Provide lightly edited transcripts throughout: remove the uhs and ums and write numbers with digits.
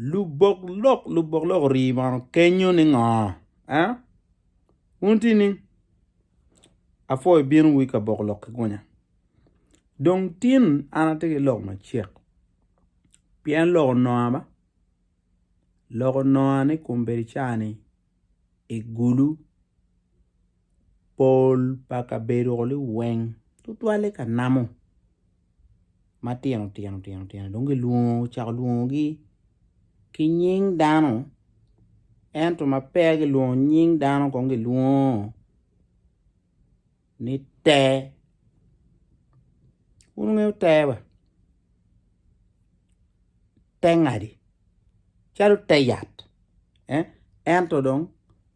Lu-Bokolok riman kenyo ni nga. Unti ni. Afo bien wi Ka-Bokolok gonya. Dong tin anate lok ma chek. Pian lok noa ba. Lok noa ni kumberi chani. Gulu. Pol paka beru li weng. Tutwale Kanamu. Matiano. Donge lwongo chak lwongo gi. Ki nying dano. Ento mapegi lwongo nying dano konge lwongo. Ni te. Unge te ba. Te ngadi. Charu te yat. Ento dong.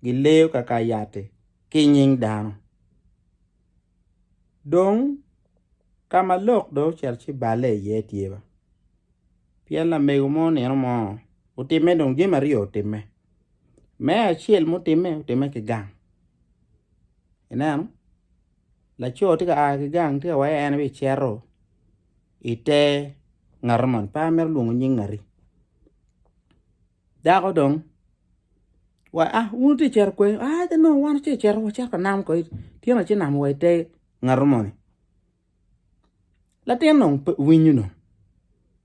Gileo kakayate. Ki nying dano. Dong. Kama lok do cherchi bale yet yeba. Pian la mego mo neno mo. Utime dong jema rio utime. Me achiel utime ke gang. Enano. La cho tika ke gang tika waya anabi chero. Ite ngarman. Pa mer lungo nying ngari. Dako dong. Unti cher kwe. No, wana cher wacher Kanamu kwe. Tiana chinam wa ite ngarmani. La tianong winyu no.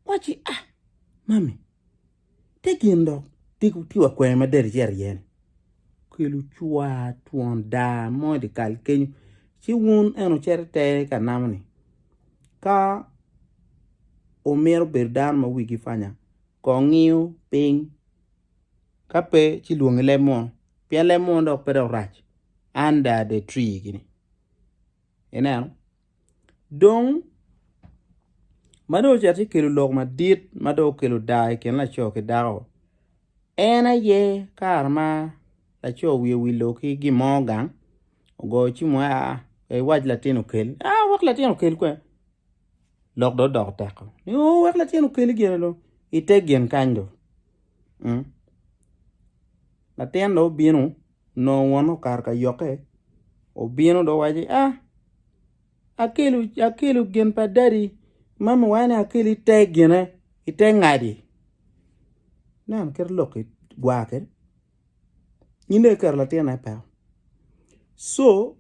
Wachi mami. Tekindo. Tiwa kwe maderi cher yen. Kwelu chua tuanda mo di kal kenyu. Si wun eno cher te Kanamu ni. Ka omero berdan ma wiki fanya. Kongiu ping. Kape chiluongi lemon. Pia lemon do pedo rach. Under the tree gini. Enano. Dong. Mado chati kelu lok ma dit. Mado kelu dai. Ken la choke dao. Ena ye karma. La cho wi loki gimogang. Go chimwa waj latino kel. Wak latino kel kwe. Lok do dog tako. Wak latino kel gina lo. Ite gen kanjo. Latino binu. No wano karka yoke. O binu do waji. Akelu gen pa daddy. Mama wane akelu ite gina. Ite ngadi. Nan ker loki guaker. Ninde ker latino pa. So,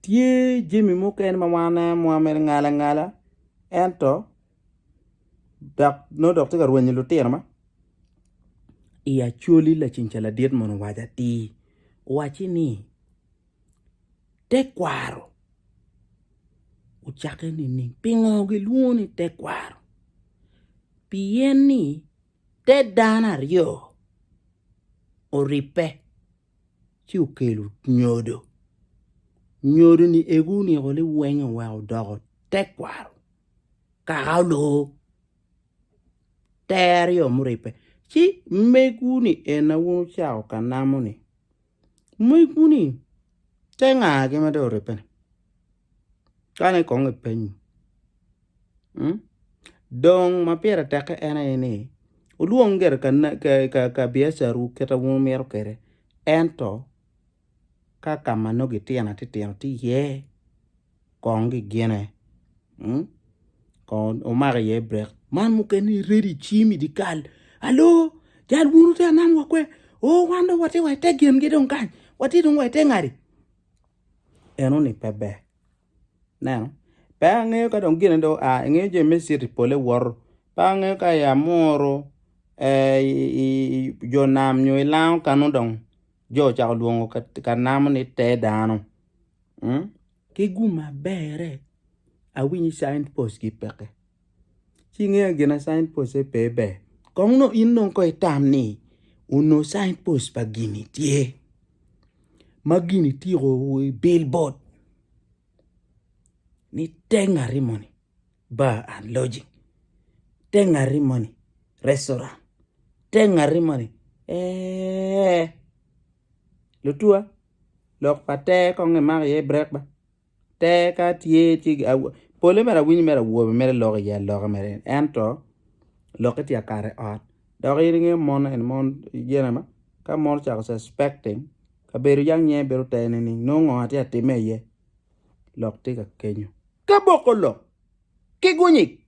tie jimi muken mawana muamer ngala. Ento, no doctor garwenye lutira ma. Iya chuli la chinchala diet mono waja ti. Wachi ni. Te kwaro. Uchake ni pingo giluni te kwaro. Pien ni. Te dana rio. Oripe. Chi ukelu nyodo. Nyodo ni egu ni oli wenga wao dogo. Te kwaro. Kakaulo. Te rio muripe. Chi megu ni ena wunu chao Kanamu ni. Megu ni. Te nga kima do ripe. Kane konge penyu. Dong mapira teke ena ene. Uluonger ka biasa ru keta wunu mero kere. Ento. Kaka manogi tiana ti ye. Kongi gene. Kon omari ye brek. Man mukeni ready chimi di kal. Hello. Jal wunu te anam wakwe. Wando wate waite gen gidong kan. Wati dung waite ngari. Eno ni pebe. Nano. Pa ngeo ka dong gine do. Ngeo je mesiri pole war. Pa ngeo ka ya moro. Jo nam nyo ilang kanu dong. Jo chak luongo Kanamu ni te dano. Kiguma bere. Awinyi signpost ki peke. Chinge gina signpost e pebe. Kong no inong ko itam ni. Uno signpost pa gini tie. Magini tie go billboard. Ni tenga rimoni. Bar and lodging. Tenga rimoni. Restaurant. Tenga rimoni. Lutua. Lok pa te konge mari ye break ba. Te ka tie tig pole mera wini mera wobe mera lok ya lok mera ento lok ti akare ot dog iringe mon en mon yenama ka mon cha suspecting ka beru yang nye beru tene ni no ngoti atime ye lok ti ka kenyo Ka-Bokolok ki gunyi